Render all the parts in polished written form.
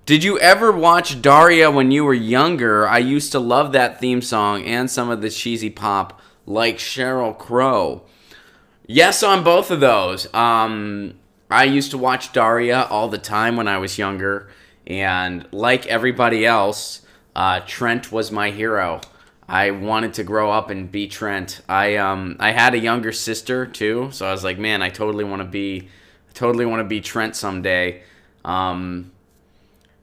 Did you ever watch Daria when you were younger? I used to love that theme song and some of the cheesy pop like Sheryl Crow. Yes, on both of those. I used to watch Daria all the time when I was younger, and like everybody else, Trent was my hero. I wanted to grow up and be Trent. I had a younger sister too, so I was like, man, I totally want to be Trent someday.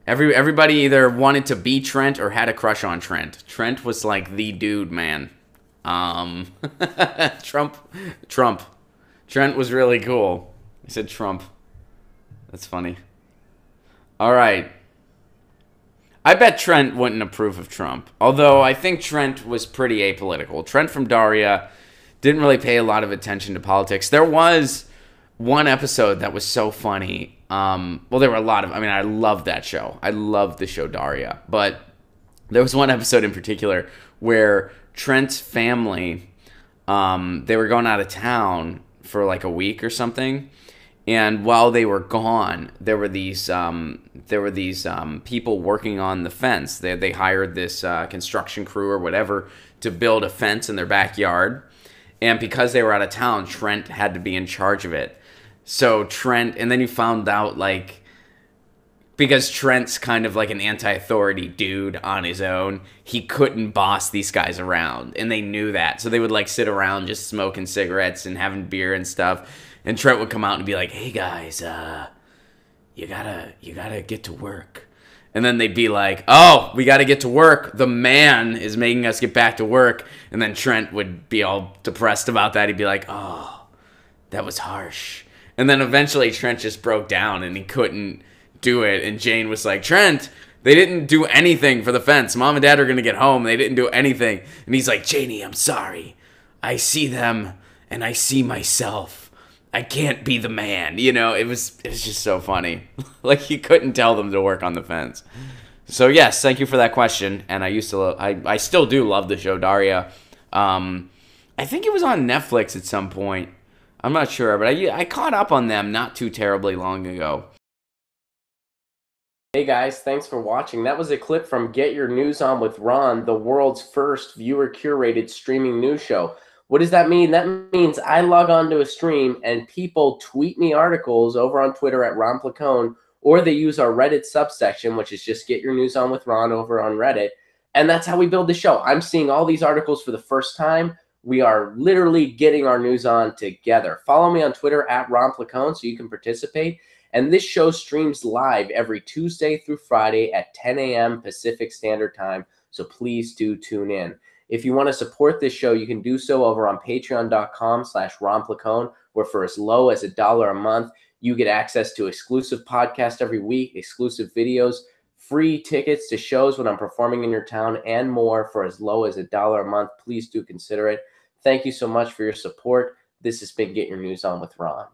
Everybody either wanted to be Trent or had a crush on Trent. Trent was like the dude, man. Trump. Trent was really cool. I said Trump. That's funny. All right. I bet Trent wouldn't approve of Trump. Although I think Trent was pretty apolitical. Trent from Daria didn't really pay a lot of attention to politics. There was one episode that was so funny. Well, there were a lot of... I mean, I love that show. I love the show Daria. But there was one episode in particular where Trent's family, they were going out of town for like a week or something. And while they were gone, there were these people working on the fence. They hired this construction crew or whatever to build a fence in their backyard. And because they were out of town, Trent had to be in charge of it. So Trent, and then you found out, like, because Trent's kind of like an anti-authority dude on his own, he couldn't boss these guys around, and they knew that. So they would, like, sit around just smoking cigarettes and having beer and stuff, and Trent would come out and be like, hey, guys, you gotta get to work. And then they'd be like, oh, we gotta get to work. The man is making us get back to work. And then Trent would be all depressed about that. He'd be like, oh, that was harsh. And then eventually Trent just broke down and he couldn't do it. And Jane was like, Trent, they didn't do anything for the fence. Mom and Dad are going to get home. They didn't do anything. And he's like, Janie, I'm sorry. I see them and I see myself. I can't be the man. You know, it was just so funny. Like, he couldn't tell them to work on the fence. So yes, thank you for that question. And I still do love the show Daria. I think it was on Netflix at some point. I'm not sure, but I caught up on them not too terribly long ago. Hey guys, thanks for watching. That was a clip from Get Your News On with Ron, the world's first viewer-curated streaming news show. What does that mean? That means I log on to a stream and people tweet me articles over on Twitter at Ron Placone, or they use our Reddit subsection, which is just Get Your News On with Ron over on Reddit. And that's how we build the show. I'm seeing all these articles for the first time. We are literally getting our news on together. Follow me on Twitter at Ron Placone so you can participate. And this show streams live every Tuesday through Friday at 10 a.m. Pacific Standard Time. So please do tune in. If you want to support this show, you can do so over on patreon.com/Ron Placone, where for as low as $1 a month, you get access to exclusive podcasts every week, exclusive videos, free tickets to shows when I'm performing in your town, and more for as low as $1 a month. Please do consider it. Thank you so much for your support. This has been Get Your News On with Ron.